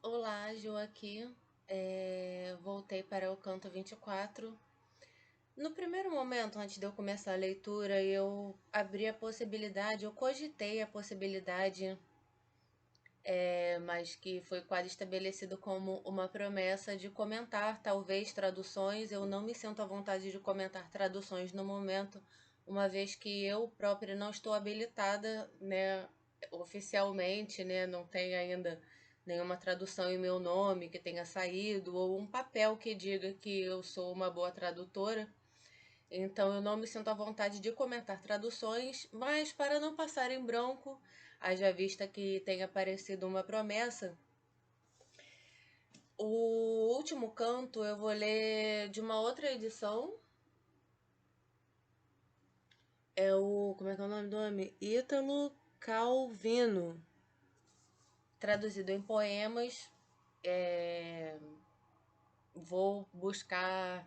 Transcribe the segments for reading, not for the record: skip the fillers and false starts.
Olá, Ju aqui. Voltei para o canto 24. No primeiro momento, antes de eu começar a leitura, eu abri a possibilidade, eu cogitei a possibilidade, mas que foi quase estabelecido como uma promessa de comentar, talvez, traduções. Eu não me sinto à vontade de comentar traduções no momento, uma vez que eu própria não estou habilitada, né, oficialmente, né, não tem ainda nenhuma tradução em meu nome que tenha saído, ou um papel que diga que eu sou uma boa tradutora. Então eu não me sinto à vontade de comentar traduções, mas para não passar em branco, haja vista que tenha aparecido uma promessa, o último canto eu vou ler de uma outra edição. É o. Como é que é o nome do homem? Ítalo Calvino. Traduzido em poemas. É, Vou buscar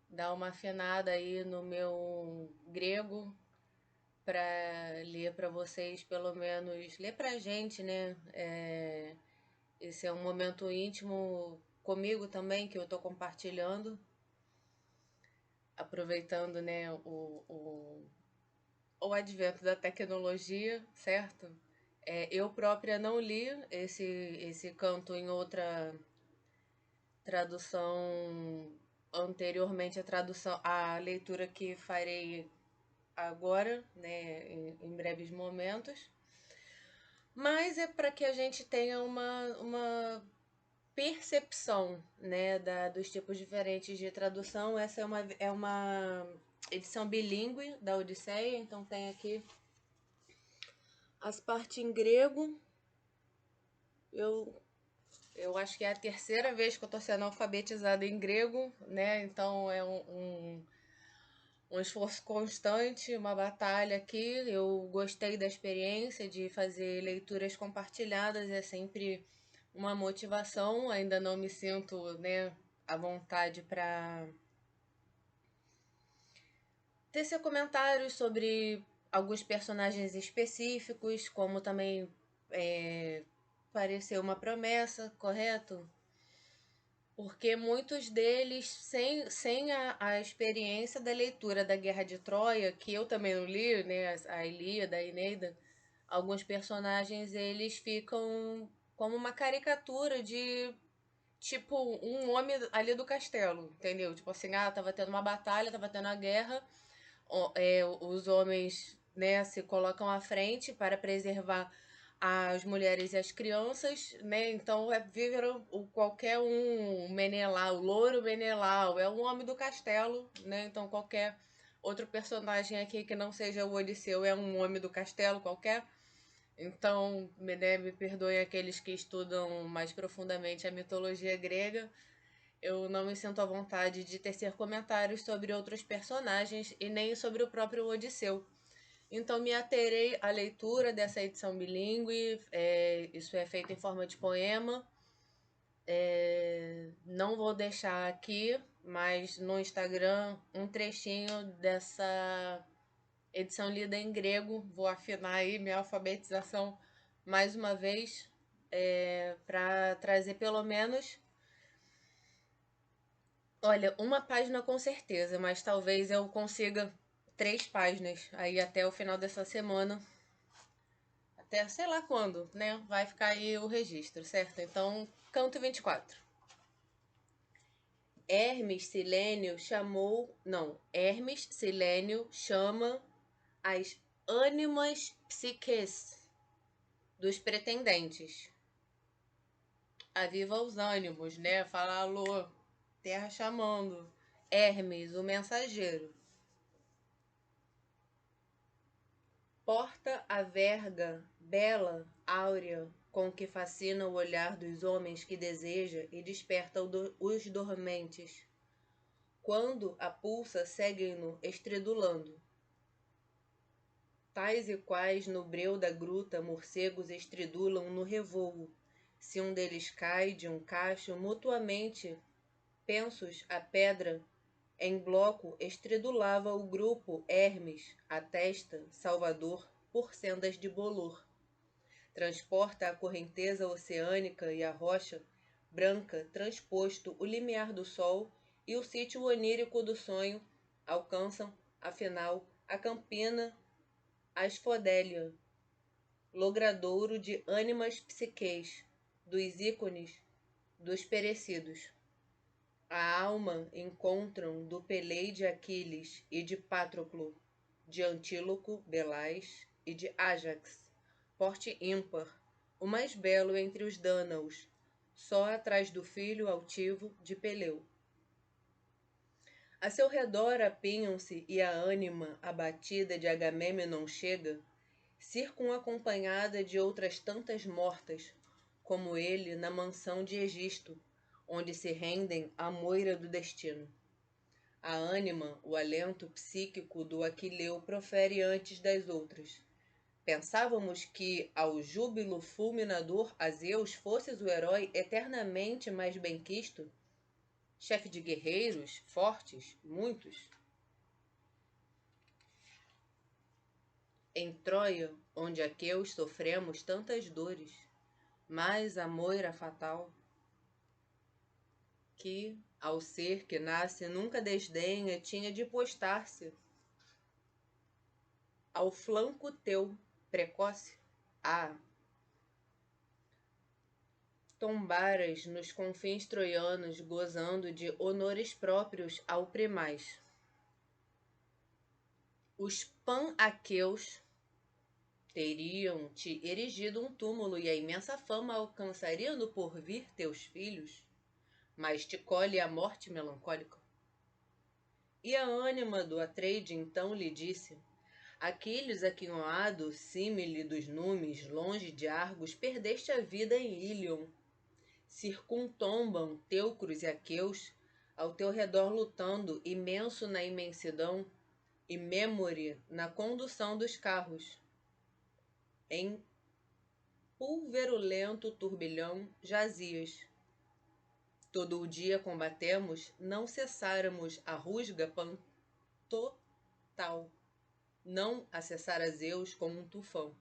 dar uma afinada aí no meu grego para ler para vocês, pelo menos ler para a gente, né? Esse é um momento íntimo comigo também que eu estou compartilhando, aproveitando, né, o advento da tecnologia, certo? Eu própria não li esse canto em outra tradução anteriormente à tradução, à leitura que farei agora, né, em breves momentos. Mas é para que a gente tenha uma percepção, né, dos tipos diferentes de tradução. Essa é uma edição bilíngue da Odisseia, então tem aqui as partes em grego. Eu, eu acho que é a terceira vez que eu estou sendo alfabetizada em grego, né? Então é um esforço constante, uma batalha aqui. Eu gostei da experiência de fazer leituras compartilhadas, é sempre uma motivação. Ainda não me sinto, né, à vontade para tecer comentários sobre alguns personagens específicos, como também é, pareceu uma promessa, correto? Porque muitos deles, sem a experiência da leitura da Guerra de Troia, que eu também não li, né, a Ilíada, a Eneida, alguns personagens eles ficam como uma caricatura de, tipo, um homem ali do castelo, entendeu? Tipo assim, tava tendo uma batalha, tava tendo a guerra, os homens, né, se colocam à frente para preservar as mulheres e as crianças, né? Então viveram qualquer um Menelau, o Louro Menelau, é um homem do castelo, né? Então qualquer outro personagem aqui que não seja o Odisseu é um homem do castelo qualquer. Então, né, me perdoem aqueles que estudam mais profundamente a mitologia grega. Eu não me sinto à vontade de tecer comentários sobre outros personagens e nem sobre o próprio Odisseu. Então me aterei à leitura dessa edição bilíngue. Isso é feito em forma de poema. Não vou deixar aqui, mas no Instagram, um trechinho dessa edição lida em grego. Vou afinar aí minha alfabetização mais uma vez, para trazer pelo menos, olha, uma página com certeza, mas talvez eu consiga 3 páginas aí até o final dessa semana. Até sei lá quando, né? Vai ficar aí o registro, certo? Então, canto 24. Hermes Silênio chamou. Não, Hermes Silênio chama as ânimas psiques dos pretendentes. Aviva os ânimos, né? Fala alô, terra chamando. Hermes, o mensageiro. Porta a verga, bela, áurea, com que fascina o olhar dos homens que deseja e desperta os dormentes. Quando a pulsa, seguem-no estridulando. Tais e quais no breu da gruta morcegos estridulam no revoo. Se um deles cai de um cacho, mutuamente pensos a pedra, em bloco estridulava o grupo Hermes, a testa, Salvador, por sendas de bolor. transporta a correnteza oceânica e a rocha branca transposto o limiar do sol e o sítio onírico do sonho alcançam, afinal, a campina asfodélia, logradouro de ânimas psiqueis, dos ícones, dos perecidos. A alma encontram do Pelei de Aquiles e de Patroclo, de Antíloco, Belais e de Ájax, porte ímpar, o mais belo entre os Dânaos, só atrás do filho altivo de Peleu. A seu redor apinham-se e a ânima abatida de Agamêmnon chega, circunacompanhada de outras tantas mortas, como ele na mansão de Egisto, onde se rendem à moira do destino. A ânima, o alento psíquico do Aquileu profere antes das outras. Pensávamos que, ao júbilo fulminador a Zeus, fosses o herói eternamente mais benquisto, chefe de guerreiros, fortes, muitos. Em Troia, onde aqueus sofremos tantas dores, mais a moira fatal, que, ao ser que nasce, nunca desdenha, tinha de postar-se ao flanco teu, precoce, tombaras nos confins troianos, gozando de honores próprios ao primaz. Os pan-aqueus teriam-te erigido um túmulo e a imensa fama alcançaria no porvir teus filhos, mas te colhe a morte melancólica. E a ânima do Atreide então lhe disse: Aquiles, aquinhoado, símile dos numes, longe de Argos, perdeste a vida em Ílion. Circuntombam teucros e aqueus ao teu redor lutando, imenso na imensidão, e memore na condução dos carros. Em pulverulento turbilhão jazias. Todo o dia combatemos, não cessáramos a rusga pantotal, não acessar a Zeus com um tufão.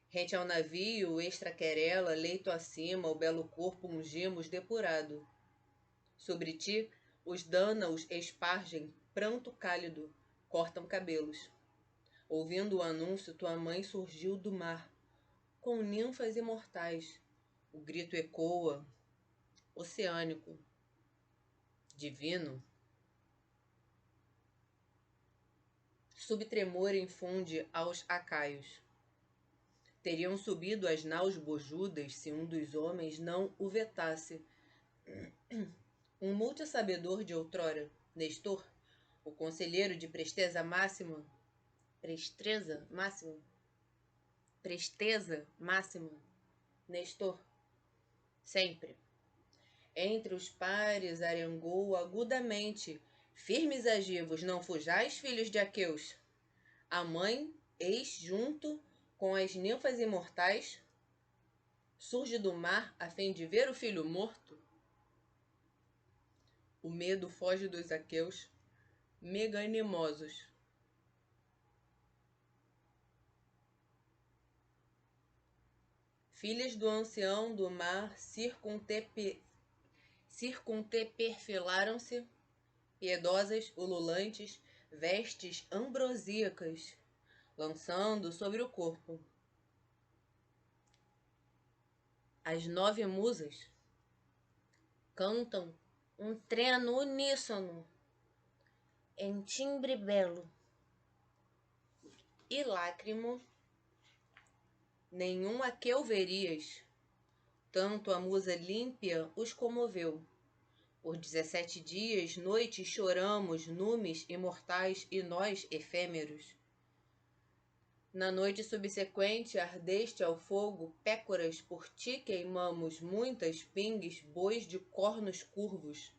Rente ao navio, extra-querela, leito acima, o belo corpo ungimos depurado. Sobre ti, os dânaos espargem pranto cálido, cortam cabelos. Ouvindo o anúncio, tua mãe surgiu do mar, com ninfas imortais. O grito ecoa, oceânico, divino. Subtremor infunde aos acaios. Teriam subido as naus bojudas se um dos homens não o vetasse. Um multisabedor de outrora, Nestor, o conselheiro de presteza máxima, Nestor, sempre. Entre os pares arengou agudamente: firmes agivos, não fujais, filhos de Aqueus. A mãe, eis junto com as ninfas imortais, surge do mar a fim de ver o filho morto. O medo foge dos aqueus, meganimosos. Filhas do ancião do mar circunteperfilaram-se, piedosas, ululantes, vestes ambrosíacas, lançando sobre o corpo. As 9 musas cantam um treno uníssono em timbre belo e lácrimo nenhum aqueu verias, tanto a musa límpia os comoveu. Por 17 dias, noites choramos, numes imortais e nós efêmeros. Na noite subsequente, ardeste ao fogo, pécoras, por ti queimamos muitas pingues, bois de cornos curvos.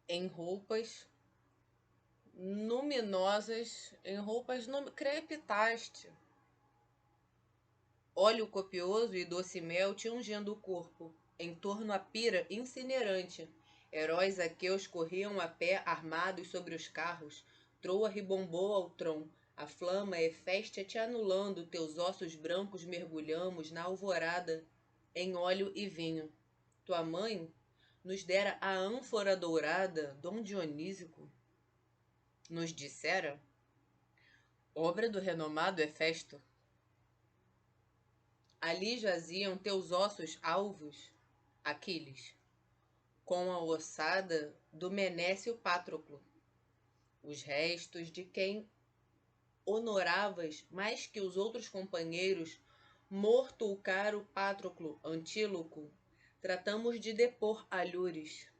Em roupas crepitaste. Óleo copioso e doce mel te ungindo o corpo, em torno a pira incinerante, Heróis aqueus corriam a pé armados sobre os carros. Troa ribombou ao tron. A flama Heféstia te anulando, teus ossos brancos mergulhamos na alvorada em óleo e vinho. Tua mãe nos dera a ânfora dourada, Dom Dionísico nos dissera, obra do renomado Hefesto. Ali jaziam teus ossos alvos, Aquiles, com a ossada do Menécio Patroclo, os restos de quem honoravas mais que os outros companheiros, morto o caro Patroclo Antíloco, tratamos de depor alhures.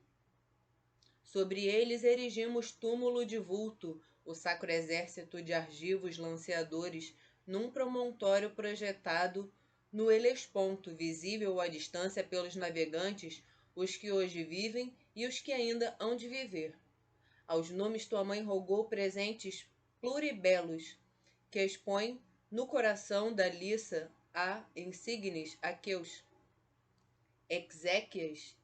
Sobre eles erigimos túmulo de vulto, o sacro exército de argivos lanceadores, num promontório projetado no Helesponto, visível à distância pelos navegantes, os que hoje vivem e os que ainda hão de viver. Aos nomes tua mãe rogou presentes pluribelos, que expõem no coração da liça a insignes aqueus. Exéquias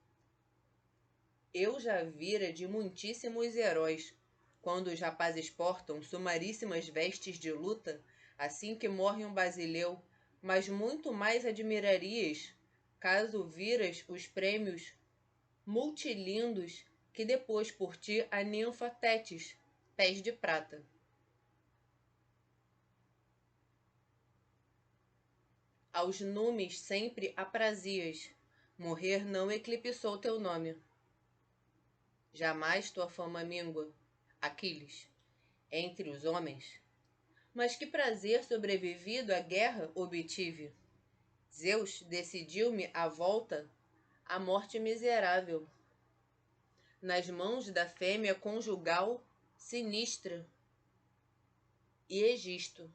eu já vira de muitíssimos heróis, quando os rapazes portam sumaríssimas vestes de luta, assim que morre um basileu, mas muito mais admirarias, caso viras os prêmios multilindos que depois por ti a ninfa Tétis, pés de prata. Aos numes sempre aprazias, morrer não eclipsou teu nome. Jamais tua fama mingua, Aquiles, entre os homens. Mas que prazer sobrevivido à guerra obtive. Zeus decidiu-me a volta à morte miserável, nas mãos da fêmea conjugal sinistra e Egisto.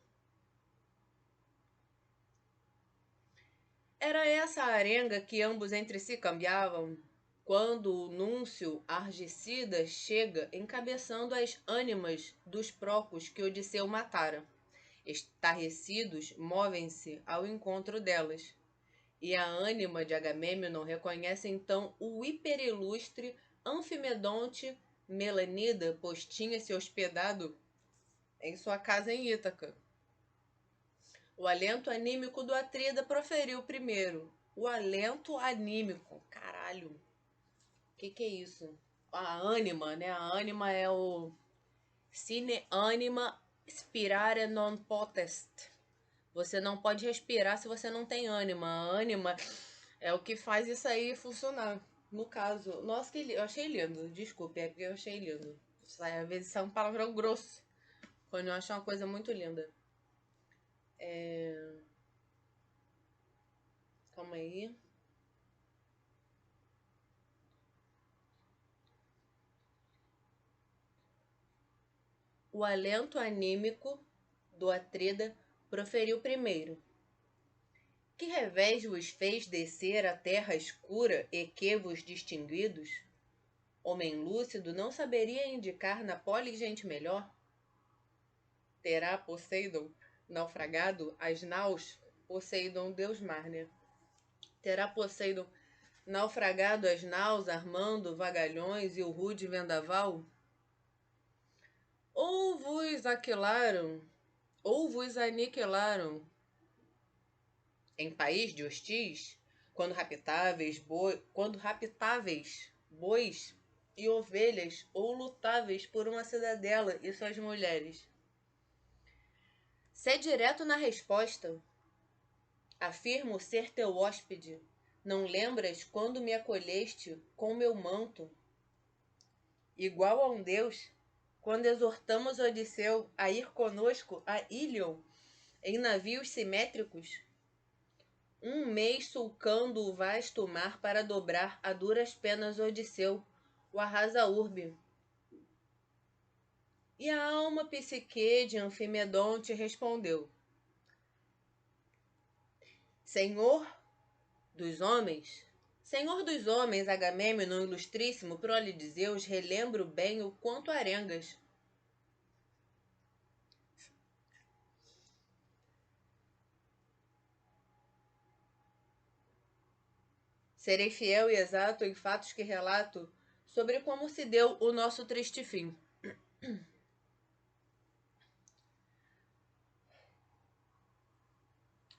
Era essa a arenga que ambos entre si cambiavam, quando o núncio Argicida chega encabeçando as ânimas dos procos que Odisseu matara. Estarrecidos, movem-se ao encontro delas. E a ânima de Agamêmnon reconhece então o hiperilustre Anfimedonte Melanida, pois tinha-se hospedado em sua casa em Ítaca. O alento anímico do Atrida proferiu primeiro. O alento anímico, caralho. Que é isso? A ânima, né? A ânima é o sine anima spirare non potest. Você não pode respirar se você não tem ânima. A ânima é o que faz isso aí funcionar. No caso, nossa, eu achei lindo. Desculpe, é porque eu achei lindo. Às vezes sai um palavrão grosso quando eu acho uma coisa muito linda. Calma aí. O alento anímico do Atrida proferiu primeiro. Que revés vos fez descer à terra escura e que vos distinguidos? Homem lúcido não saberia indicar na polis gente melhor? Terá Poseidon naufragado as naus? Poseidon, Deus mar, né? Terá Poseidon naufragado as naus, armando vagalhões e o rude vendaval? Ou vos aquilaram, ou vos aniquilaram em país de hostis, quando raptáveis bois e ovelhas, ou lutáveis por uma cidadela e suas mulheres. Sê direto na resposta. Afirmo ser teu hóspede. Não lembras quando me acolheste com meu manto? Igual a um deus, quando exortamos Odisseu a ir conosco a Ílion em navios simétricos? Um mês sulcando o vasto mar para dobrar a duras penas Odisseu, o arrasa urbe. E a alma psique de Anfimedonte respondeu: Senhor dos homens, Agamêmnon ilustríssimo, prole de Zeus, relembro bem o quanto arengas. Serei fiel e exato em fatos que relato sobre como se deu o nosso triste fim.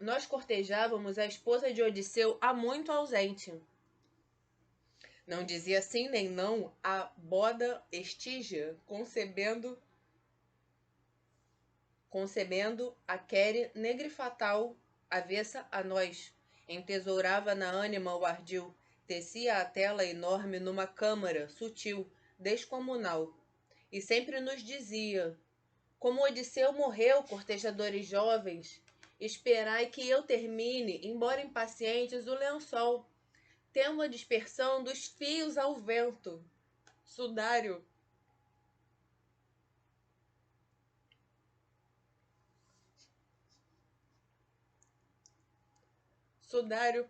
Nós cortejávamos a esposa de Odisseu há muito ausente. Não dizia sim nem não a boda Estígia, concebendo a quere negrifatal avessa a nós. Entesourava na ânima o ardil, tecia a tela enorme numa câmara sutil, descomunal. E sempre nos dizia: como Odisseu morreu, cortejadores jovens, esperai que eu termine, embora impacientes, o lençol. Temo a dispersão dos fios ao vento. Sudário. Sudário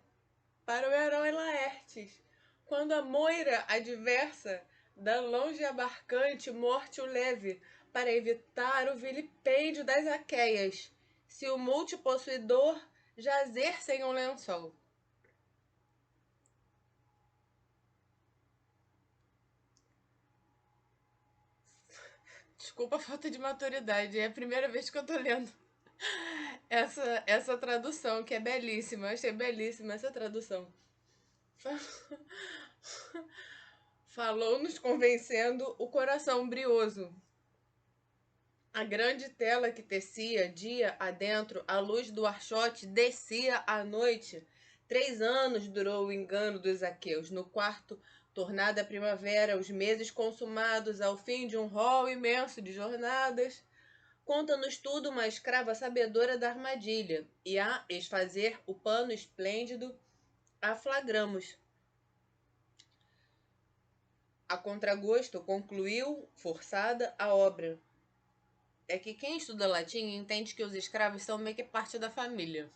para o herói Laertes. Quando a moira adversa da longe abarcante morte o leve, para evitar o vilipêndio das aqueias, se o multipossuidor jazer sem um lençol. Desculpa a falta de maturidade, é a primeira vez que eu tô lendo essa tradução, que é belíssima. Eu achei belíssima essa tradução. Falou nos convencendo o coração brioso. A grande tela que tecia dia adentro, a luz do archote descia à noite. 3 anos durou o engano dos aqueus. No quarto, tornada a primavera, os meses consumados ao fim de um rol imenso de jornadas. Conta-nos tudo uma escrava sabedora da armadilha, e a esfazer o pano esplêndido, a flagramos. A contragosto concluiu, forçada, a obra. É que quem estuda latim entende que os escravos são meio que parte da família.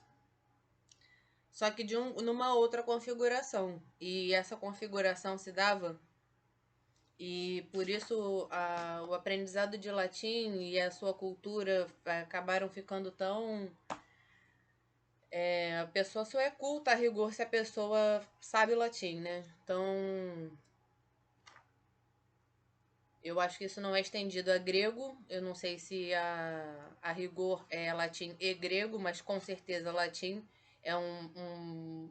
Só que numa outra configuração. E essa configuração se dava. E por isso o aprendizado de latim e a sua cultura acabaram ficando tão. A pessoa só é culta a rigor se a pessoa sabe latim, né? Então. Eu acho que isso não é estendido a grego. Eu não sei se a rigor é latim e grego, mas com certeza latim é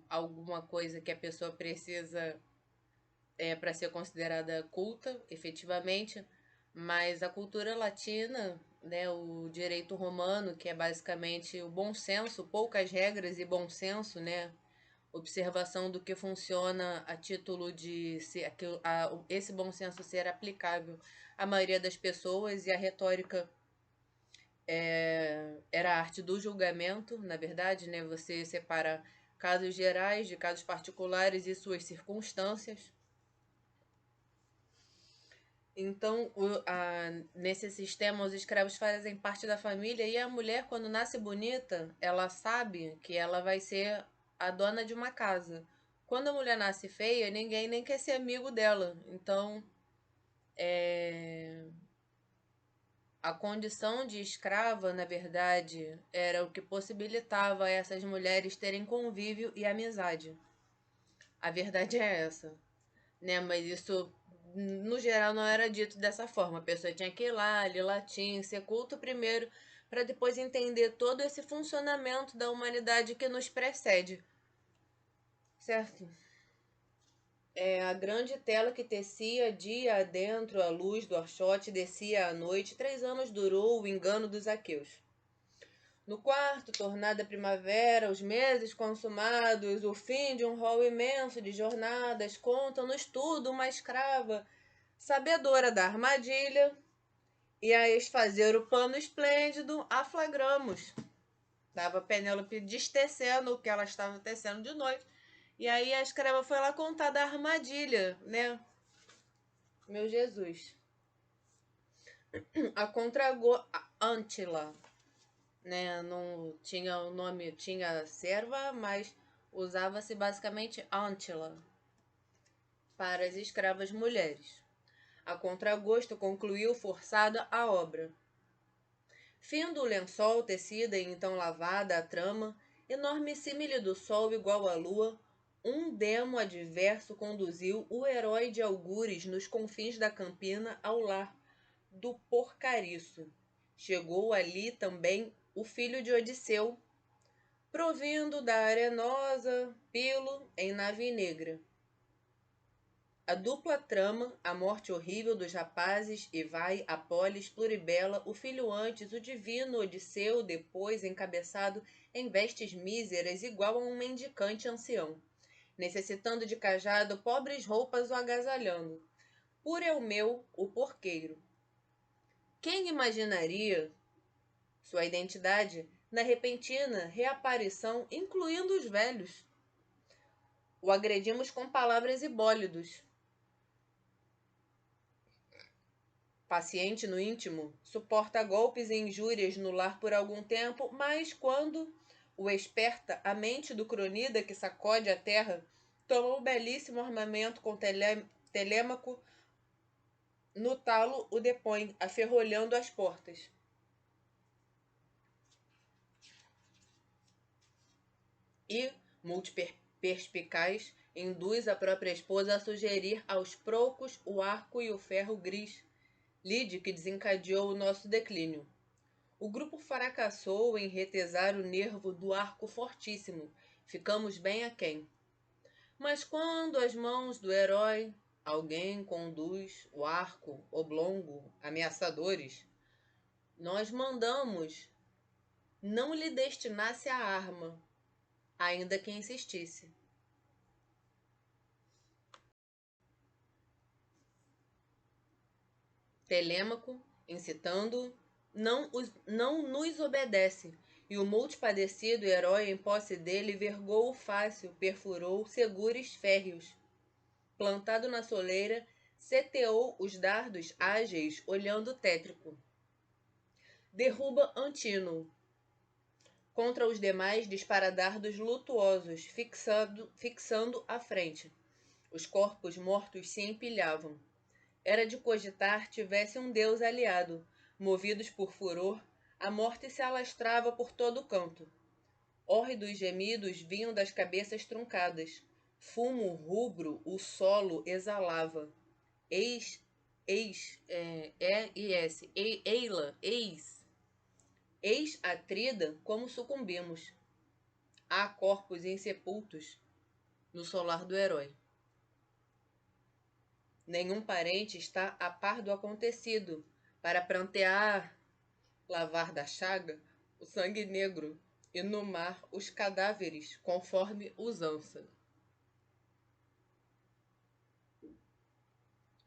alguma coisa que a pessoa precisa para ser considerada culta, efetivamente. Mas a cultura latina, né, o direito romano, que é basicamente o bom senso, poucas regras e bom senso, né? Observação do que funciona a título de esse bom senso ser aplicável à maioria das pessoas, e a retórica era a arte do julgamento, na verdade, né? Você separa casos gerais de casos particulares e suas circunstâncias. Então, nesse sistema, os escravos fazem parte da família, e a mulher, quando nasce bonita, ela sabe que ela vai ser a dona de uma casa. Quando a mulher nasce feia, ninguém nem quer ser amigo dela. Então, a condição de escrava, na verdade, era o que possibilitava essas mulheres terem convívio e amizade. A verdade é essa, né? Mas isso, no geral, não era dito dessa forma. A pessoa tinha que ir lá, ler latim, ser culto primeiro, para depois entender todo esse funcionamento da humanidade que nos precede. Certo? A grande tela que tecia dia adentro a luz do archote descia à noite. 3 anos durou o engano dos aqueus. No quarto, tornada a primavera, os meses consumados, o fim de um rol imenso de jornadas, conta-nos tudo uma escrava, sabedora da armadilha, e a esfazer o pano esplêndido, a flagramos. Estava Penélope destecendo o que ela estava tecendo de noite, e aí a escrava foi lá contar da armadilha, né? Meu Jesus. A Antila, né? Não tinha o nome, tinha serva, mas usava-se basicamente Antila para as escravas mulheres. A contragosto concluiu forçada a obra. Findo o lençol, tecida e então lavada a trama, enorme símile do sol igual à lua, um demo adverso conduziu o herói de Algures nos confins da Campina ao lar do Porcariço. Chegou ali também o filho de Odisseu, provindo da arenosa Pilo em nave negra. A dupla trama, a morte horrível dos rapazes, e vai, Apolis, Pluribela, o filho antes, o divino Odisseu, depois encabeçado em vestes míseras, igual a um mendicante ancião, necessitando de cajado, pobres roupas o agasalhando. Por Eumeu, o porqueiro. Quem imaginaria sua identidade na repentina reaparição, incluindo os velhos? O agredimos com palavras e bólidos. Paciente no íntimo, suporta golpes e injúrias no lar por algum tempo, mas quando o esperta a mente do cronida que sacode a terra, toma o belíssimo armamento com Telêmaco, no talo o depõe, aferrolhando as portas. E, multiperspicaz, induz a própria esposa a sugerir aos procos o arco e o ferro gris, lide que desencadeou o nosso declínio. O grupo fracassou em retesar o nervo do arco fortíssimo, ficamos bem aquém. Mas quando as mãos do herói, alguém conduz o arco oblongo, ameaçadores, nós mandamos não lhe destinasse a arma, ainda que insistisse. Telêmaco, incitando-o, não nos obedece, e o multipadecido herói em posse dele vergou o fácil, perfurou segures férreos. Plantado na soleira, seteou os dardos ágeis, olhando tétrico. Derruba Antino. Contra os demais dispara dardos lutuosos, fixando a frente. Os corpos mortos se empilhavam. Era de cogitar tivesse um deus aliado. Movidos por furor, a morte se alastrava por todo o canto. Hórridos gemidos vinham das cabeças truncadas. Fumo rubro o solo exalava. Eis, Atrida, como sucumbimos. Há corpos insepultos no solar do herói. Nenhum parente está a par do acontecido, para prantear, lavar da chaga o sangue negro, e no mar os cadáveres, conforme usança.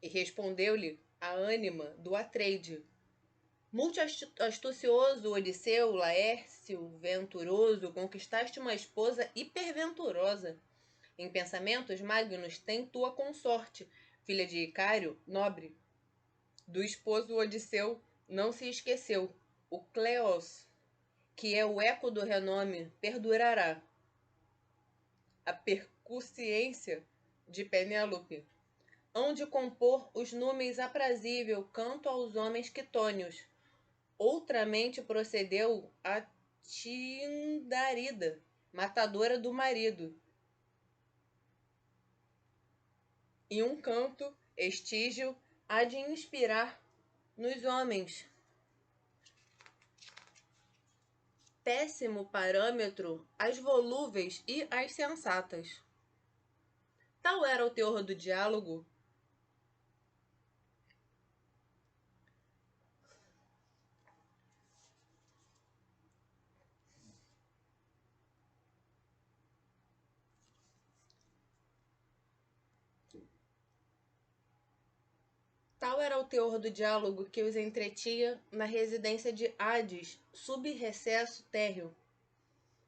E respondeu-lhe a ânima do Atreide. Multi-astucioso Odisseu, Laércio, venturoso, conquistaste uma esposa hiperventurosa. Em pensamentos magnos tem tua consorte, filha de Icário, nobre. Do esposo Odisseu não se esqueceu. O Cleos, que é o eco do renome, perdurará. A percussiência de Penélope, hão de compor os númenes aprazível canto aos homens quitônios. Outramente procedeu a Tindarida, matadora do marido. E um canto, estígio, há de inspirar nos homens. Péssimo parâmetro as volúveis e as sensatas. Tal era o teor do diálogo. Tal era o teor do diálogo que os entretinha na residência de Hades, sub-recesso térreo.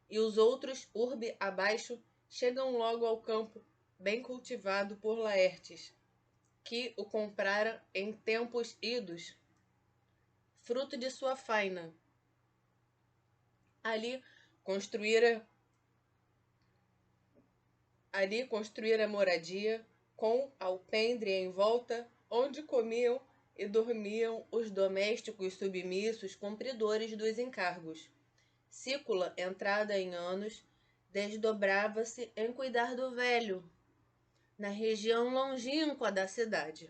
E os outros, urbe abaixo, chegam logo ao campo, bem cultivado por Laertes, que o comprara em tempos idos, fruto de sua faina. Ali construíra moradia, com alpendre em volta, onde comiam e dormiam os domésticos submissos cumpridores dos encargos. Sícula, entrada em anos, desdobrava-se em cuidar do velho, na região longínqua da cidade.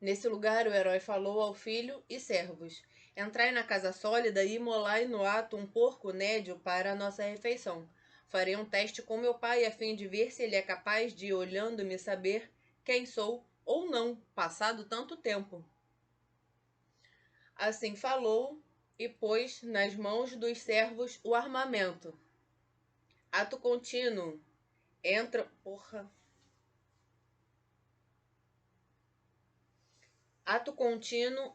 Nesse lugar, o herói falou ao filho e servos: Entrai na casa sólida e imolai no ato um porco nédio para a nossa refeição. Farei um teste com meu pai a fim de ver se ele é capaz de, olhando-me, saber quem sou ou não, passado tanto tempo. Assim falou e pôs nas mãos dos servos o armamento. Ato contínuo.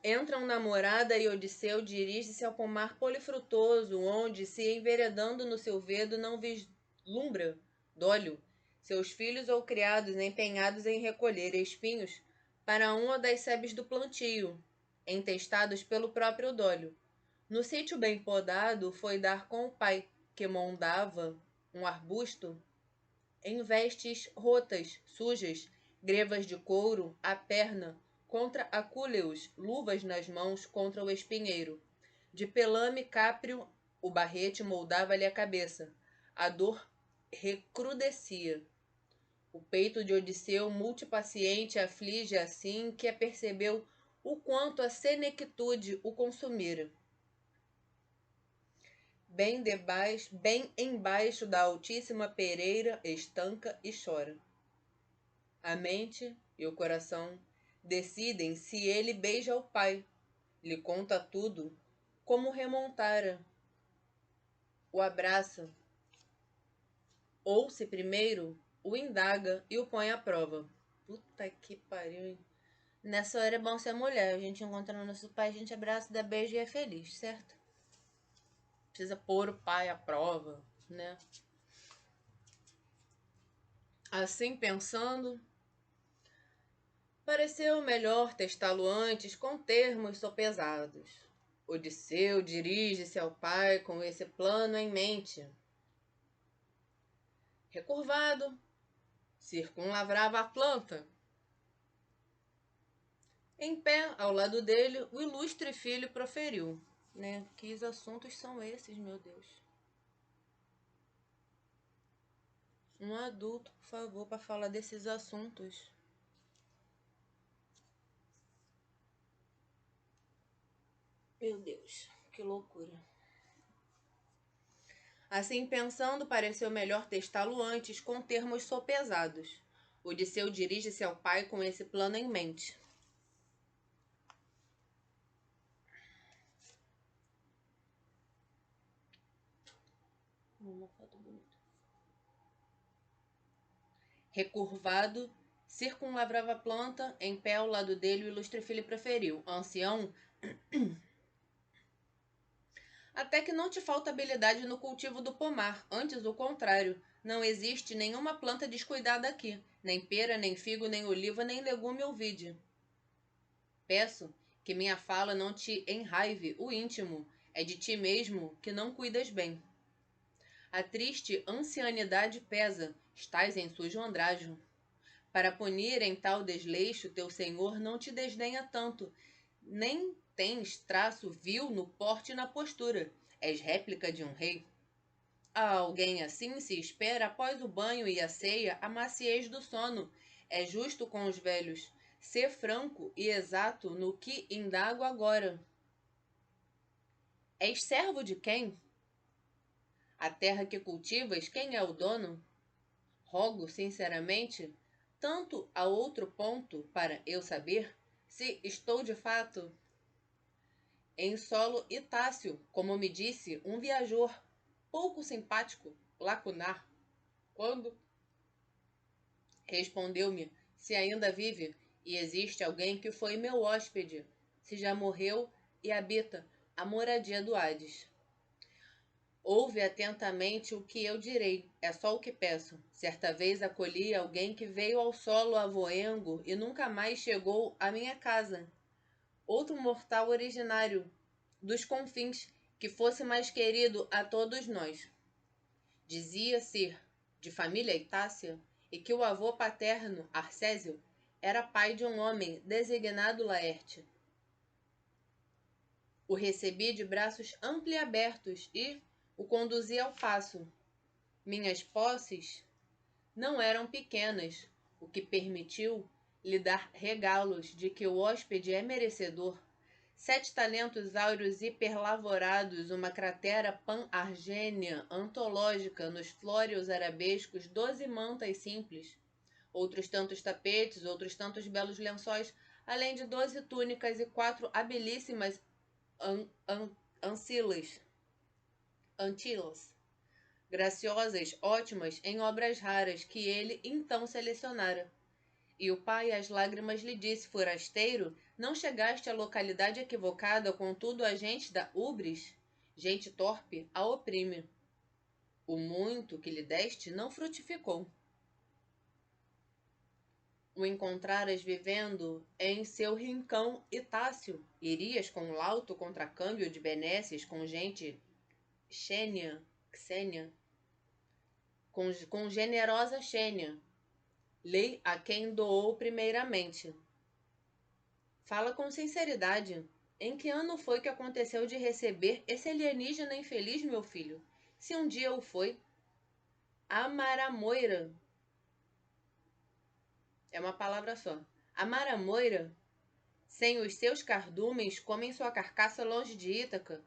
Entram namorada e Odisseu dirige-se ao pomar polifrutoso, onde, se enveredando no seu vedo, não vislumbra Dólio, seus filhos ou criados empenhados em recolher espinhos para uma das sebes do plantio, entestados pelo próprio Dólio. No sítio bem podado, foi dar com o pai, que mondava um arbusto em vestes rotas, sujas, grevas de couro, à perna, contra acúleos, luvas nas mãos contra o espinheiro. De pelame cáprio, o barrete moldava-lhe a cabeça. A dor recrudescia. O peito de Odisseu, multipaciente, aflige assim que apercebeu o quanto a senectude o consumira. Bem embaixo da altíssima pereira, estanca e chora. A mente e o coração decidem se ele beija o pai, lhe conta tudo, como remontara, o abraça, ou se primeiro o indaga e o põe à prova. Puta que pariu, hein? Nessa hora é bom ser mulher. A gente encontra o nosso pai, a gente abraça, dá beijo e é feliz, certo? Precisa pôr o pai à prova, né? Assim pensando, pareceu melhor testá-lo antes com termos sopesados. Odisseu dirige-se ao pai com esse plano em mente. Recurvado, circunlavrava a planta. Em pé, ao lado dele, o ilustre filho proferiu. Né? Que assuntos são esses, meu Deus? Um adulto, por favor, para falar desses assuntos. Meu Deus, que loucura. Assim pensando, pareceu melhor testá-lo antes com termos sopesados. Odisseu dirige-se ao pai com esse plano em mente. Uma foto bonita. Recurvado, circunlavrava a planta, em pé ao lado dele o ilustre filho proferiu. Ancião, até que não te falta habilidade no cultivo do pomar, antes o contrário. Não existe nenhuma planta descuidada aqui, nem pera, nem figo, nem oliva, nem legume ou vide. Peço que minha fala não te enraive o íntimo, é de ti mesmo que não cuidas bem. A triste ancianidade pesa, estás em sujo andrajo. Para punir em tal desleixo, teu senhor não te desdenha tanto, nem tens traço vil no porte e na postura. És réplica de um rei. A alguém assim se espera após o banho e a ceia a maciez do sono. É justo com os velhos. Sê franco e exato no que indago agora. És servo de quem? A terra que cultivas, quem é o dono? Rogo, sinceramente, tanto a outro ponto para eu saber se estou de fato em solo itáceo, como me disse um viajor pouco simpático, lacunar. Quando respondeu-me se ainda vive e existe alguém que foi meu hóspede, se já morreu e habita a moradia do Hades. Ouve atentamente o que eu direi, é só o que peço. Certa vez acolhi alguém que veio ao solo avoengo e nunca mais chegou à minha casa. Outro mortal originário dos confins, que fosse mais querido a todos nós. Dizia ser de família Itácia e que o avô paterno, Arcésio, era pai de um homem designado Laerte. O recebi de braços ampli abertos e, o conduzia ao paço. Minhas posses não eram pequenas, o que permitiu lhe dar regalos de que o hóspede é merecedor. 7 talentos áureos hiperlavorados, uma cratera pan-argênia antológica nos flóreos arabescos, 12 mantas simples, outros tantos tapetes, outros tantos belos lençóis, além de 12 túnicas e 4 habilíssimas antilas, graciosas, ótimas, em obras raras, que ele então selecionara. E o pai, às lágrimas, lhe disse: forasteiro, não chegaste à localidade equivocada, contudo a gente da ubris, gente torpe, a oprime. O muito que lhe deste não frutificou. O encontraras vivendo em seu rincão Itácio, irias com lauto contracâmbio de benesses com gente Xênia, com generosa Xênia, lei a quem doou primeiramente. Fala com sinceridade. Em que ano foi que aconteceu de receber esse alienígena infeliz, meu filho? Se um dia o foi. Amaramoira. É uma palavra só. Amaramoira, sem os seus cardumes, comem sua carcaça longe de Ítaca,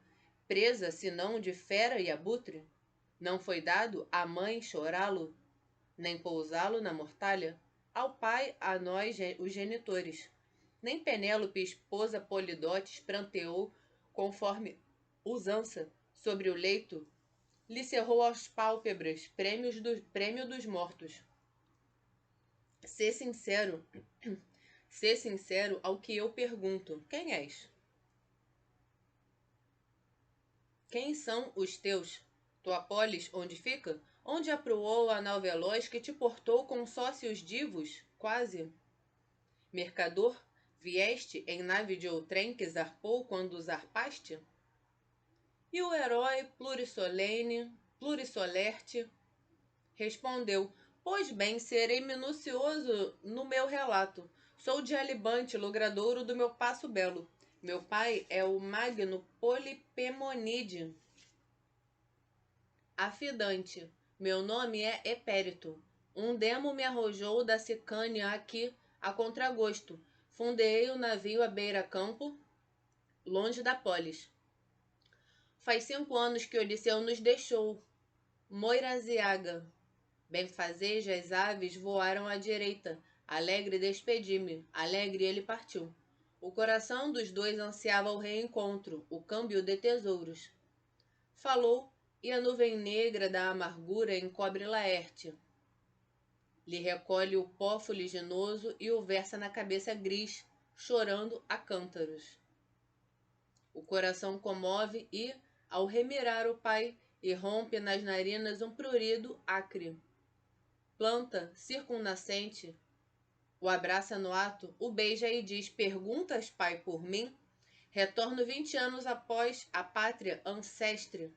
presa, senão de fera e abutre. Não foi dado à mãe chorá-lo, nem pousá-lo na mortalha, ao pai, a nós, os genitores. Nem Penélope, esposa Polidotes, pranteou, conforme usança, sobre o leito, lhe cerrou as pálpebras, prêmio dos mortos. Sê sincero ao que eu pergunto. Quem és? Quem são os teus? Tua polis, onde fica? Onde aproou a nau veloz que te portou com sócios divos? Quase. Mercador, vieste em nave de outrem que zarpou quando zarpaste? E o herói plurissolerte, respondeu: pois bem, serei minucioso no meu relato. Sou de Alibante, logradouro do meu passo belo. Meu pai é o magno Polipemonide, afidante. Meu nome é Epérito. Um demo me arrojou da Sicânia aqui, a contragosto. Fundeei o navio à beira-campo, longe da polis. Faz 5 anos que Odisseu nos deixou. Moiraziaga. Benfazeja, as aves voaram à direita. Alegre despedi-me. Alegre ele partiu. O coração dos dois ansiava o reencontro, o câmbio de tesouros. Falou, e a nuvem negra da amargura encobre Laerte. Lhe recolhe o pó fuliginoso e o versa na cabeça gris, chorando a cântaros. O coração comove e, ao remirar o pai, irrompe nas narinas um prurido acre. Planta, circunnascente, o abraça no ato, o beija e diz: perguntas, pai, por mim? Retorno 20 anos após a pátria ancestre.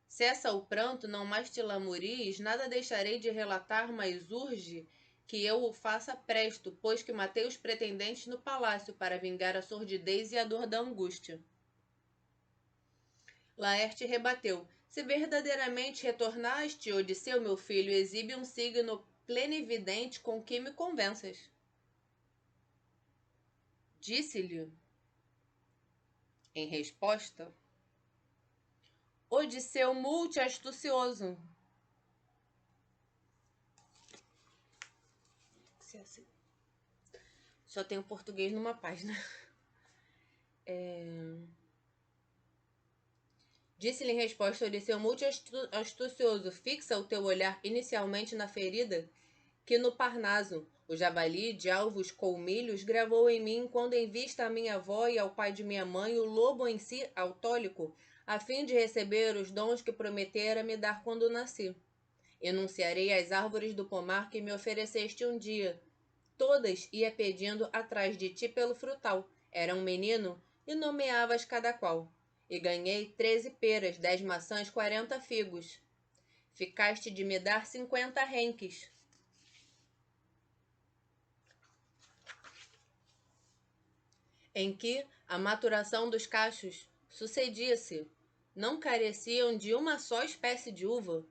Cessa o pranto, não mais te lamuries, nada deixarei de relatar, mas urge que eu o faça presto, pois que matei os pretendentes no palácio para vingar a sordidez e a dor da angústia. Laerte rebateu: se verdadeiramente retornaste, Odisseu, meu filho, exibe um signo plenividente com que me convenças. Disse-lhe, em resposta, Odisseu multi-astucioso. Só tem o português numa página. Disse-lhe em resposta Odisseu multi-astucioso: fixa o teu olhar inicialmente na ferida que no Parnaso o javali de alvos colmilhos gravou em mim quando em vista a minha avó e ao pai de minha mãe o lobo em si autólico, a fim de receber os dons que prometera me dar quando nasci. Enunciarei as árvores do pomar que me ofereceste um dia. Todas ia pedindo atrás de ti pelo frutal. Era um menino e nomeavas cada qual. E ganhei 13 peras, 10 maçãs, 40 figos. Ficaste de me dar 50 renques. Em que a maturação dos cachos sucedia-se não careciam de uma só espécie de uva,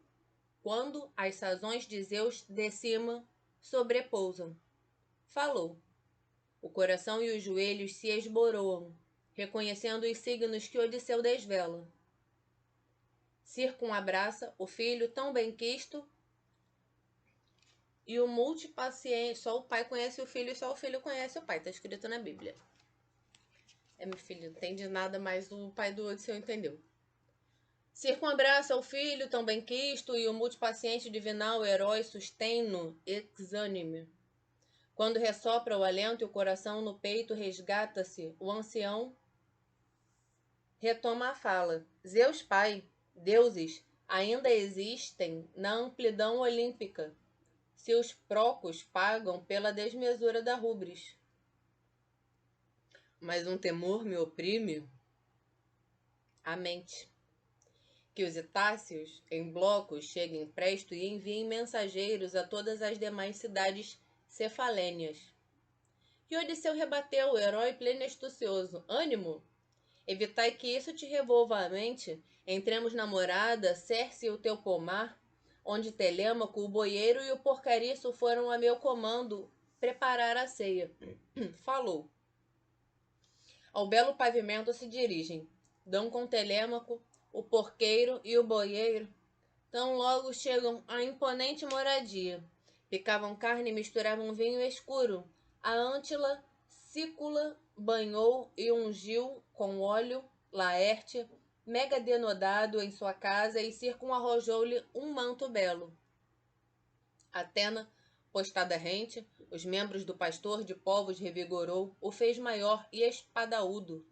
quando as sazões de Zeus de cima sobrepousam. Falou. O coração e os joelhos se esboroam, reconhecendo os signos que Odisseu desvela. Circum abraça o filho tão benquisto e o multipaciente. Só o pai conhece o filho e só o filho conhece o pai. Está escrito na Bíblia. Meu filho, não entende nada, mas o pai do Odisseu entendeu. Circum abraça o filho tão benquisto e o multipaciente divinal, o herói, sustém-no exânime. Quando ressopra o alento e o coração no peito resgata-se, o ancião retoma a fala. Zeus Pai, deuses, ainda existem na amplidão olímpica, se os procos pagam pela desmesura da rubris. Mas um temor me oprime a mente. Que os etáceos, em blocos, cheguem presto e enviem mensageiros a todas as demais cidades cefalênias. E Odisseu rebateu, o herói pleno e astucioso. Ânimo! Evitai que isso te revolva a mente. Entremos na morada, cerce o teu pomar, onde Telêmaco, o boieiro e o porcariço foram a meu comando preparar a ceia. Falou. Ao belo pavimento se dirigem. Dão com Telêmaco, o porqueiro e o boieiro. Tão logo chegam à imponente moradia. Picavam carne e misturavam vinho escuro. A Ântila, Sícula, banhou e ungiu com óleo Laerte, mega denodado em sua casa, e Circum arrojou-lhe um manto belo. Atena, postada rente, os membros do pastor de povos revigorou, o fez maior e espadaúdo.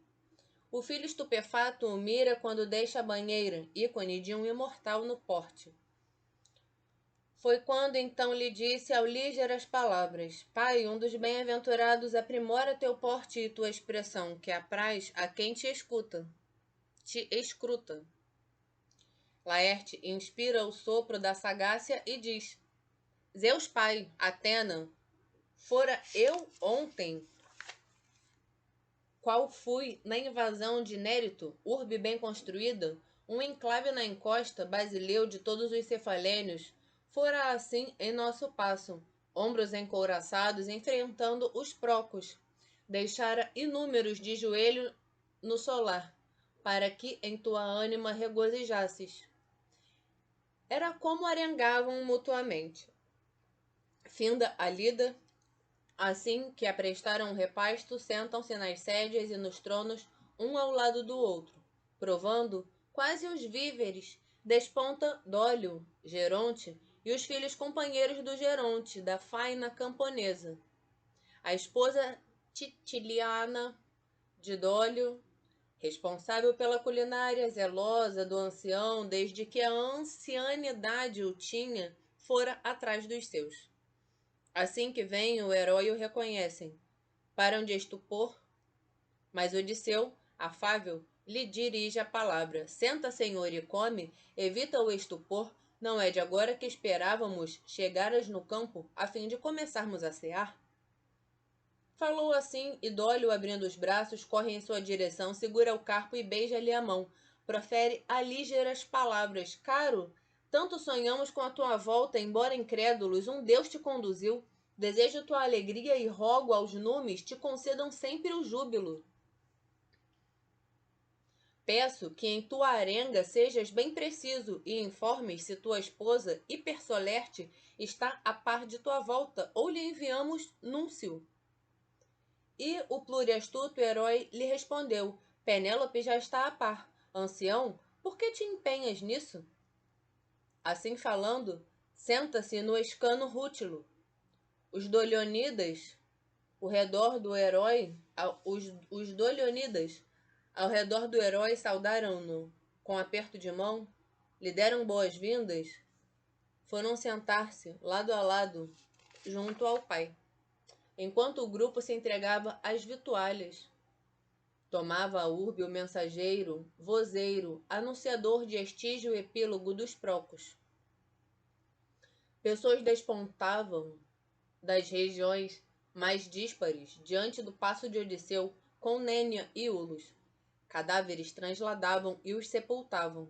O filho estupefato o mira quando deixa a banheira, ícone de um imortal no porte. Foi quando então lhe disse ao Líger as palavras: Pai, um dos bem-aventurados, aprimora teu porte e tua expressão, que apraz a quem te escuta. Te escruta. Laerte inspira o sopro da sagácia e diz: Zeus Pai, Atena, fora eu ontem qual fui na invasão de Nérito, urbe bem construída, um enclave na encosta, basileu de todos os cefalênios, fora assim em nosso passo, ombros encouraçados, enfrentando os procos, deixara inúmeros de joelho no solar, para que em tua ânima regozijasses. Era como arengavam mutuamente. Finda a lida, assim que aprestaram o repasto, sentam-se nas sédeas e nos tronos, um ao lado do outro, provando quase os víveres. Desponta Dólio, Geronte, e os filhos companheiros do Geronte, da faina camponesa. A esposa Titiliana de Dólio, responsável pela culinária zelosa do ancião, desde que a ancianidade o tinha, fora atrás dos seus. Assim que vem, o herói o reconhecem. Param de estupor, mas Odisseu, afável, lhe dirige a palavra. Senta, senhor, e come, evita o estupor. Não é de agora que esperávamos chegaras no campo, a fim de começarmos a cear? Falou assim, e Dólio, abrindo os braços, corre em sua direção, segura o carpo e beija-lhe a mão. Profere alígeras palavras. Caro, tanto sonhamos com a tua volta, embora incrédulos, um Deus te conduziu. Desejo tua alegria e rogo aos numes te concedam sempre o júbilo. Peço que em tua arenga sejas bem preciso e informes se tua esposa, hipersolerte, está a par de tua volta, ou lhe enviamos núncio. E o pluriastuto herói lhe respondeu: Penélope já está a par. Ancião, por que te empenhas nisso? Assim falando, senta-se no escano rútilo. Os Dolionidas, ao redor do herói, os Dolionidas, ao redor do herói, saudaram-no com aperto de mão, lhe deram boas-vindas, foram sentar-se lado a lado, junto ao pai. Enquanto o grupo se entregava às vitualhas, tomava a urbe o mensageiro, vozeiro, anunciador de estígio epílogo dos procos. Pessoas despontavam das regiões mais díspares diante do passo de Odisseu com Nênia e Ulos. Cadáveres transladavam e os sepultavam.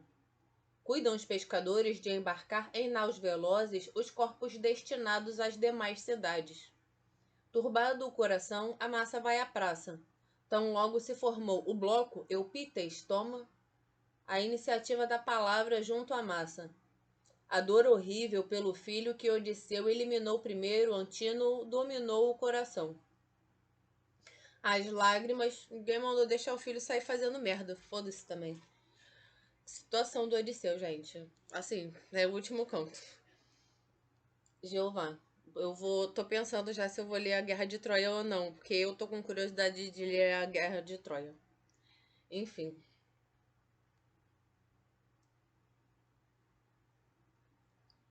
Cuidam os pescadores de embarcar em naus velozes os corpos destinados às demais cidades. Turbado o coração, a massa vai à praça. Tão logo se formou o bloco, Eupíteis toma a iniciativa da palavra junto à massa. A dor horrível pelo filho que Odisseu eliminou primeiro, Antínoe dominou o coração. As lágrimas, ninguém mandou deixar o filho sair fazendo merda, foda-se também. Situação do Odisseu, gente. Assim, é o último canto. Jeová. Tô pensando já se eu vou ler a Guerra de Troia ou não, porque eu tô com curiosidade de ler a Guerra de Troia. Enfim.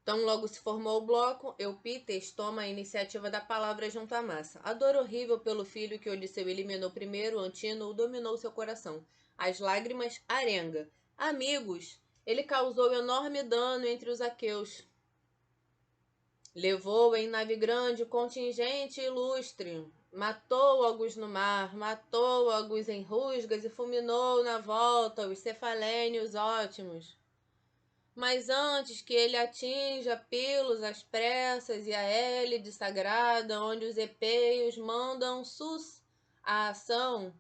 Tão logo se formou o bloco, Eupíteis toma a iniciativa da palavra junto à massa. A dor horrível pelo filho que Odisseu eliminou primeiro, Antínoe, dominou seu coração. As lágrimas, arenga. Amigos, ele causou enorme dano entre os aqueus. Levou em nave grande contingente ilustre. Matou alguns no mar, matou alguns em rusgas e fulminou na volta os cefalênios ótimos. Mas antes que ele atinja Pilos às pressas e a Hélide sagrada, onde os epeios mandam sus a ação,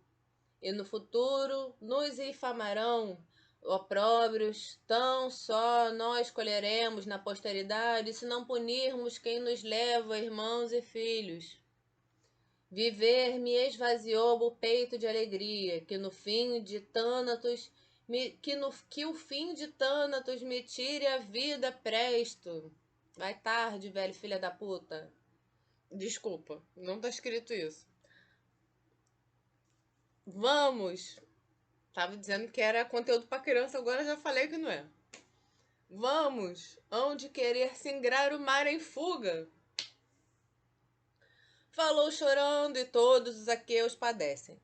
e no futuro nos infamarão opróbrios, tão só nós colheremos na posteridade se não punirmos quem nos leva, irmãos e filhos. Viver me esvaziou o peito de alegria, que no fim de Tânatos que o fim de Tânatos me tire a vida presto. Vai tarde, velho filha da puta. Desculpa, não tá escrito isso. Vamos! Tava dizendo que era conteúdo pra criança, agora já falei que não é. Vamos! Hão de querer singrar o mar em fuga. Falou chorando e todos os aqueus padecem.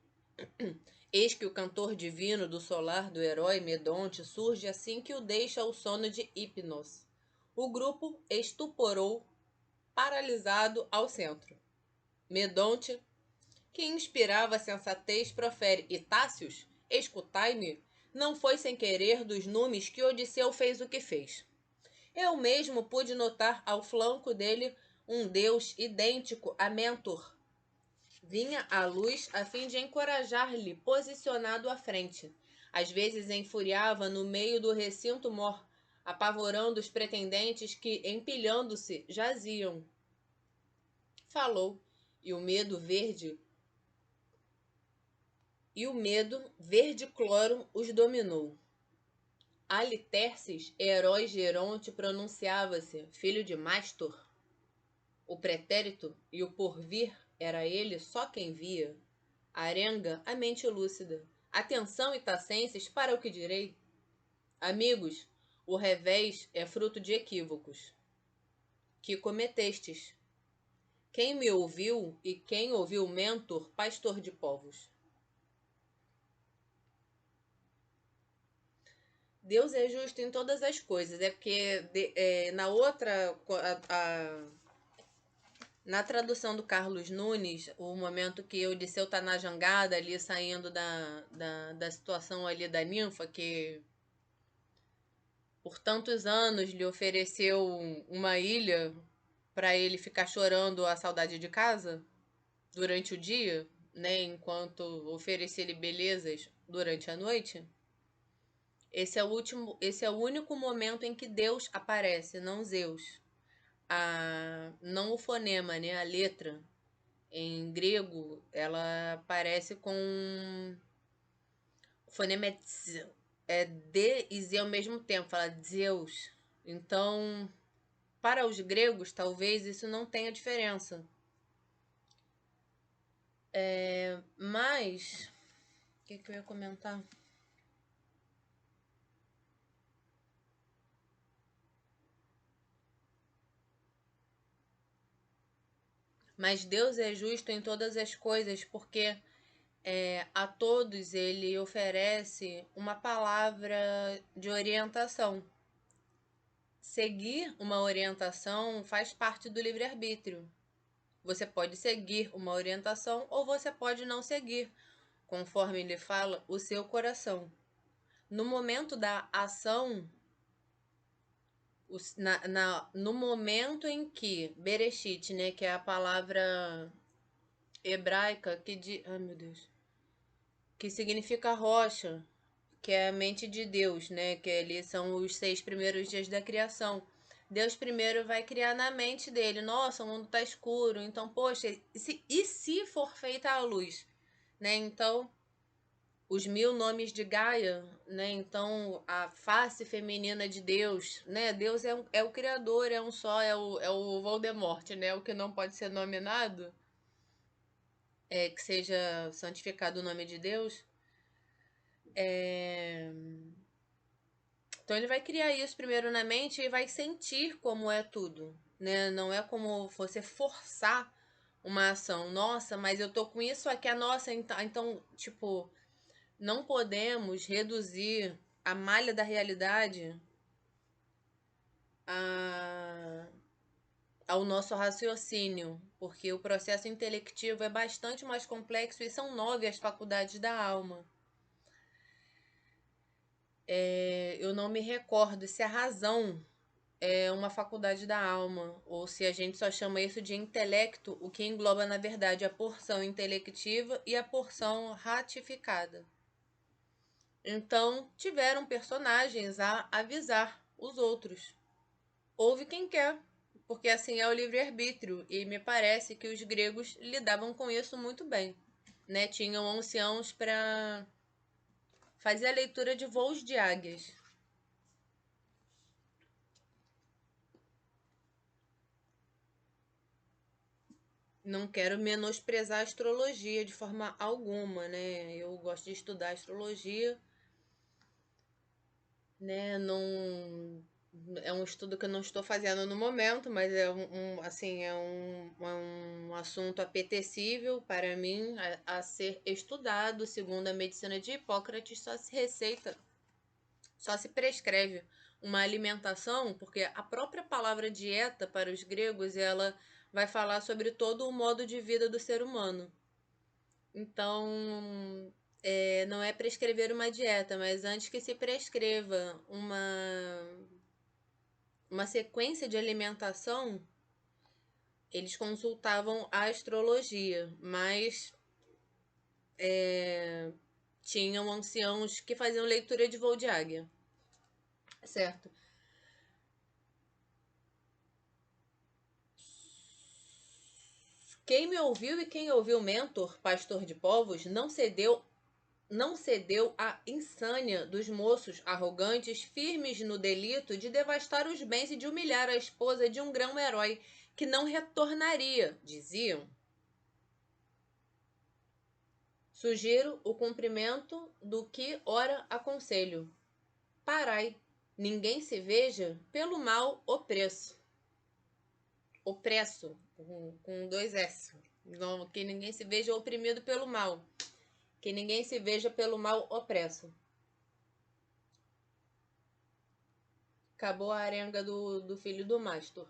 Eis que o cantor divino do solar do herói Medonte surge assim que o deixa o sono de Hipnos. O grupo estuporou, paralisado ao centro. Medonte, que inspirava sensatez, profere: Itácios, escutai-me, não foi sem querer dos numes que Odisseu fez o que fez. Eu mesmo pude notar ao flanco dele um deus idêntico a Mentor. Vinha à luz a fim de encorajar-lhe, posicionado à frente. Às vezes enfuriava no meio do recinto mor, apavorando os pretendentes que, empilhando-se, jaziam. Falou, e o medo verde cloro os dominou. Aliterces, herói Geronte, pronunciava-se, filho de Mástor. O pretérito e o porvir era ele só quem via. Arenga, a mente lúcida. Atenção, itacenses, para o que direi. Amigos, o revés é fruto de equívocos que cometestes. Quem me ouviu e quem ouviu Mentor, pastor de povos. Deus é justo em todas as coisas. É porque na outra... Na tradução do Carlos Nunes, o momento que Odisseu tá na jangada ali, saindo da situação ali da ninfa, que por tantos anos lhe ofereceu uma ilha para ele ficar chorando a saudade de casa durante o dia, né, enquanto oferecia-lhe belezas durante a noite. Esse é o único momento em que Deus aparece, não Zeus. Não o fonema, né, a letra. Em grego, ela aparece com o fonema é D e Z ao mesmo tempo, fala Zeus. Então, para os gregos, talvez isso não tenha diferença. Mas, o que eu ia comentar? Mas Deus é justo em todas as coisas, porque a todos ele oferece uma palavra de orientação. Seguir uma orientação faz parte do livre-arbítrio. Você pode seguir uma orientação ou você pode não seguir. conforme ele fala, o seu coração. No momento da ação, no momento em que Bereshit, né, que é a palavra hebraica ai meu Deus, que significa rocha, que é a mente de Deus, né, que ali são os 6 primeiros dias da criação. Deus primeiro vai criar na mente dele, nossa, o mundo tá escuro, então, poxa, e se for feita a luz, né? Então, os 1000 nomes de Gaia, né? Então, a face feminina de Deus, né? Deus é o criador, é um só, é o Voldemort, né? O que não pode ser nominado, que seja santificado o nome de Deus. Então, ele vai criar isso primeiro na mente e vai sentir como é tudo, né? Não é como você forçar uma ação. Nossa, mas eu tô com isso aqui, a nossa, então, tipo, não podemos reduzir a malha da realidade ao nosso raciocínio, porque o processo intelectivo é bastante mais complexo e são 9 as faculdades da alma. Eu não me recordo se a razão é uma faculdade da alma, ou se a gente só chama isso de intelecto, o que engloba, na verdade, a porção intelectiva e a porção ratificada. Então, tiveram personagens a avisar os outros. Ouve quem quer, porque assim é o livre-arbítrio, e me parece que os gregos lidavam com isso muito bem, né? Tinham anciãos para fazer a leitura de voos de águias. Não quero menosprezar a astrologia de forma alguma, né? Eu gosto de estudar astrologia, né? Não é um estudo que eu não estou fazendo no momento, mas é um assunto apetecível para mim a ser estudado. Segundo a medicina de Hipócrates, só se prescreve uma alimentação, porque a própria palavra dieta para os gregos, ela vai falar sobre todo o modo de vida do ser humano. Então, não é prescrever uma dieta, mas antes que se prescreva uma sequência de alimentação, eles consultavam a astrologia, mas tinham anciãos que faziam leitura de voo de águia, certo? Quem me ouviu e quem ouviu Mentor, pastor de povos, não cedeu à insânia dos moços arrogantes, firmes no delito de devastar os bens e de humilhar a esposa de um grão-herói que não retornaria, diziam. Sugiro o cumprimento do que ora aconselho. Parai, ninguém se veja pelo mal opresso. Opresso, com 2 S. Não, que ninguém se veja oprimido pelo mal. Que ninguém se veja pelo mal opresso. Acabou a arenga do filho do Mástor.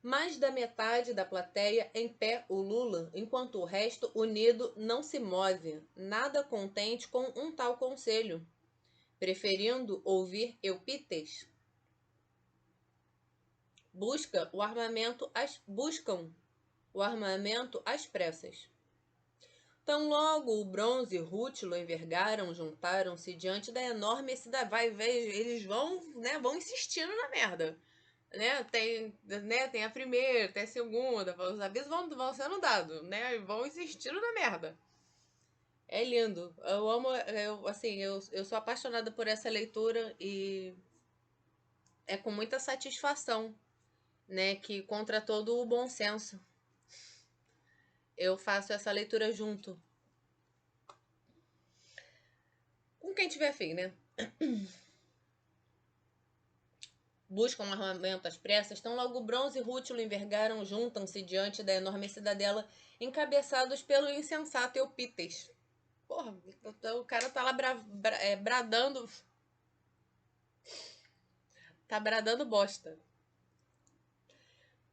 Mais da metade da plateia em pé ulula, enquanto o resto, unido, não se move, nada contente com um tal conselho, preferindo ouvir Eupites. Buscam o armamento às pressas. Tão logo o bronze e o rútilo envergaram, juntaram-se diante da enorme cidade. Vai ver, eles vão insistindo na merda. Tem a primeira, tem a segunda, os avisos vão sendo dados, né? Vão insistindo na merda. É lindo. Eu amo, eu sou apaixonada por essa leitura e é com muita satisfação, né, que contra todo o bom senso eu faço essa leitura junto com quem tiver afim, né? Buscam um armamento às pressas, tão logo Bronze e Rútilo envergaram, juntam-se diante da enorme cidadela, encabeçados pelo insensato Eupites. Porra, o cara tá lá bradando. Tá bradando bosta.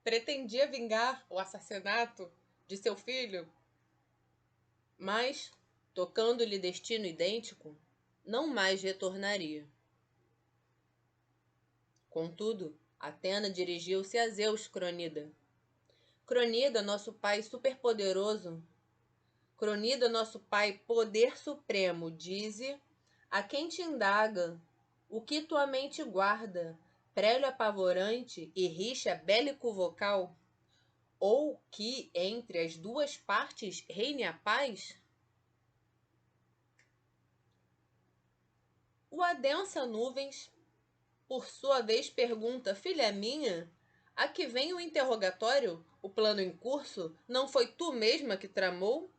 Pretendia vingar o assassinato de seu filho, mas, tocando-lhe destino idêntico, não mais retornaria. Contudo, Atena dirigiu-se a Zeus Cronida. Cronida, nosso pai superpoderoso, Cronida, nosso pai poder supremo, dize a quem te indaga o que tua mente guarda, prélio apavorante e rixa bélico vocal, ou que entre as duas partes reine a paz? O adensa nuvens, por sua vez, pergunta: filha minha, a que vem o interrogatório? O plano em curso não foi tu mesma que tramou?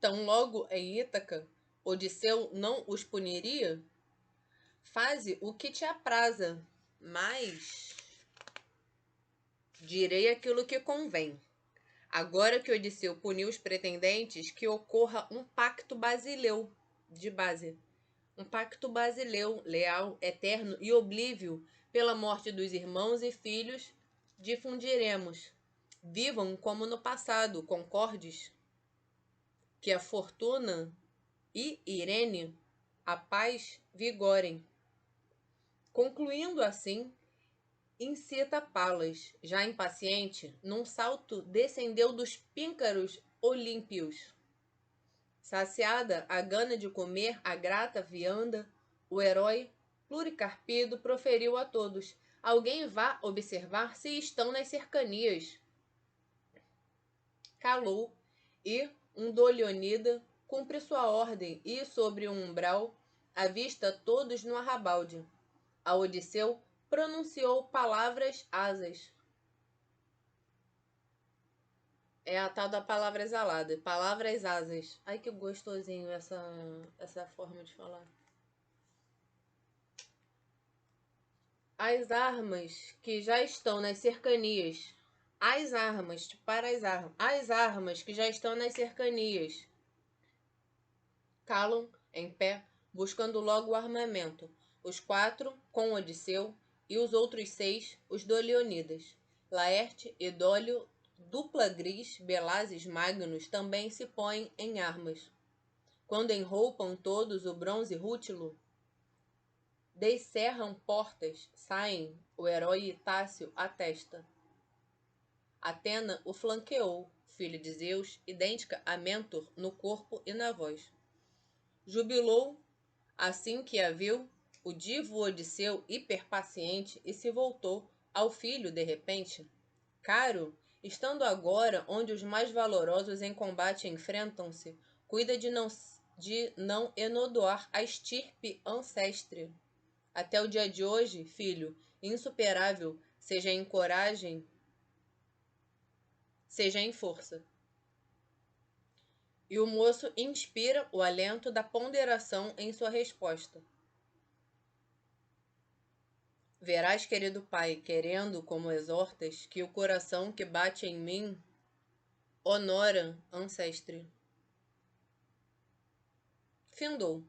Tão logo em Ítaca, Odisseu não os puniria? Faze o que te apraza, mas direi aquilo que convém. Agora que Odisseu puniu os pretendentes, que ocorra um pacto basileu de base. Um pacto basileu, leal, eterno e oblívio, pela morte dos irmãos e filhos, difundiremos. Vivam como no passado, concordes? Que a fortuna e Irene, a paz, vigorem. Concluindo assim, incita Palas, já impaciente, num salto descendeu dos píncaros olímpios. Saciada a gana de comer a grata vianda, o herói, pluricarpido, proferiu a todos: alguém vá observar se estão nas cercanias. Calou, e um Dolionida cumpre sua ordem, e sobre um umbral avista todos no arrabalde. A Odisseu pronunciou palavras asas. É a tal da palavra exalada. Palavras asas. Ai, que gostosinho essa forma de falar. As armas que já estão nas cercanias. As armas que já estão nas cercanias. Calam, em pé, buscando logo o armamento. Os 4, com Odisseu, e os outros 6, os Dolionidas. Laerte e Dólio, dupla gris, Belazes Magnus, também se põem em armas. Quando enroupam todos o bronze rútilo, descerram portas, saem, o herói Itácio atesta. Atena o flanqueou, filho de Zeus, idêntica a Mentor no corpo e na voz. Jubilou, assim que a viu, o divo Odisseu hiperpaciente e se voltou ao filho de repente. Caro, estando agora onde os mais valorosos em combate enfrentam-se, cuida de não enodoar a estirpe ancestre. Até o dia de hoje, filho, insuperável, seja em coragem, seja em força. E o moço inspira o alento da ponderação em sua resposta. Verás, querido pai, querendo, como exortas, que o coração que bate em mim honora ancestre. Findou.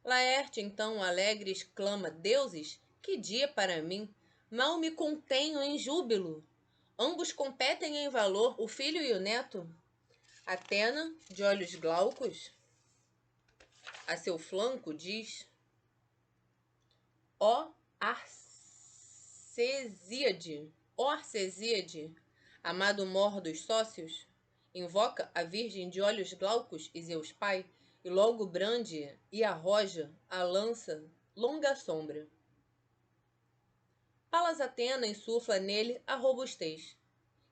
Laerte, então, alegre, exclama: deuses, que dia para mim! Mal me contenho em júbilo. Ambos competem em valor, o filho e o neto. Atena, de olhos glaucos, a seu flanco diz: ó Arcesíade, amado mor dos sócios, invoca a virgem de olhos glaucos e Zeus pai, e logo brande e arroja a lança longa sombra. Palas Atena insufla nele a robustez.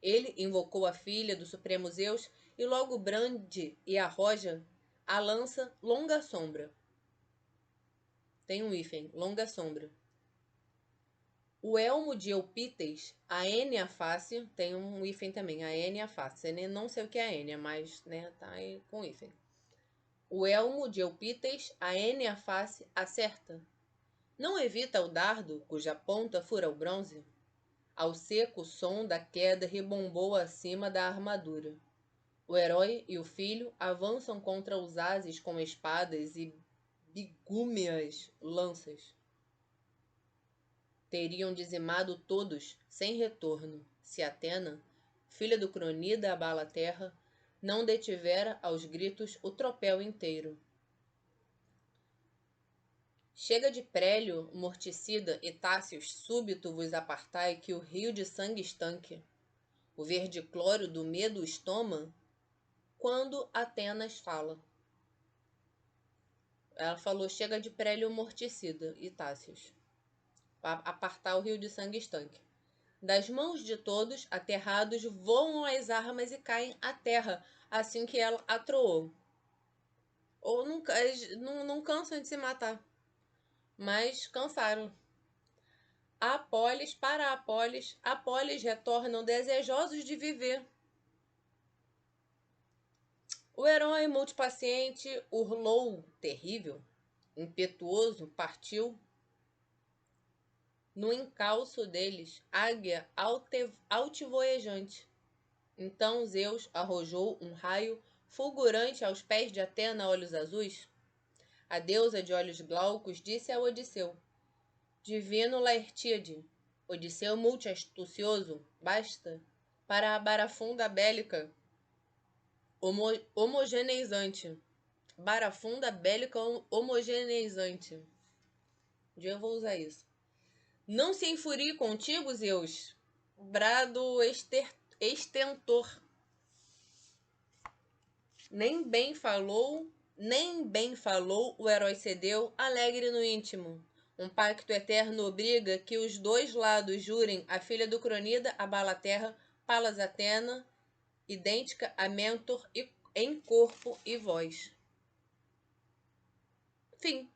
Ele invocou a filha do supremo Zeus e logo brande e arroja a lança longa sombra. Tem um hífen, longa sombra. O elmo de Eupíteis, a Ênea face, tem um hífen também, a Ênea face. Não sei o que é a Ênea, mas né, tá aí com hífen. O elmo de Eupíteis, a Ênea face, acerta. Não evita o dardo, cuja ponta fura o bronze? Ao seco som da queda rebombou acima da armadura. O herói e o filho avançam contra os ases com espadas e bigúmeas lanças. Teriam dizimado todos, sem retorno, se Atena, filha do Cronida, abala a terra, não detivera aos gritos o tropel inteiro. Chega de Prélio, morticida, e Tácios, súbito vos apartai, que o rio de sangue estanque. O verde cloro do medo estoma, quando Atenas fala. Ela falou, chega de Prélio, morticida, e Tácios, para apartar o rio de sangue estanque. Das mãos de todos, aterrados, voam as armas e caem à terra, assim que ela atroou. Ou não cansam de se matar, mas cansaram. Para Apolis retornam desejosos de viver. O herói multipaciente urlou, terrível, impetuoso, partiu. No encalço deles, águia altivoejante. Então Zeus arrojou um raio fulgurante aos pés de Atena, olhos azuis. A deusa de olhos glaucos disse a Odisseu: Divino Laertíade, Odisseu multiastucioso, basta para a barafunda bélica homogeneizante. Barafunda bélica homogeneizante. Um dia eu vou usar isso. Não se enfurie contigo, Zeus. Brado estentor. Nem bem falou, o herói cedeu, alegre no íntimo. Um pacto eterno obriga que os dois lados jurem a filha do Cronida abala a terra, Palas Atena, idêntica a Mentor em corpo e voz. Fim.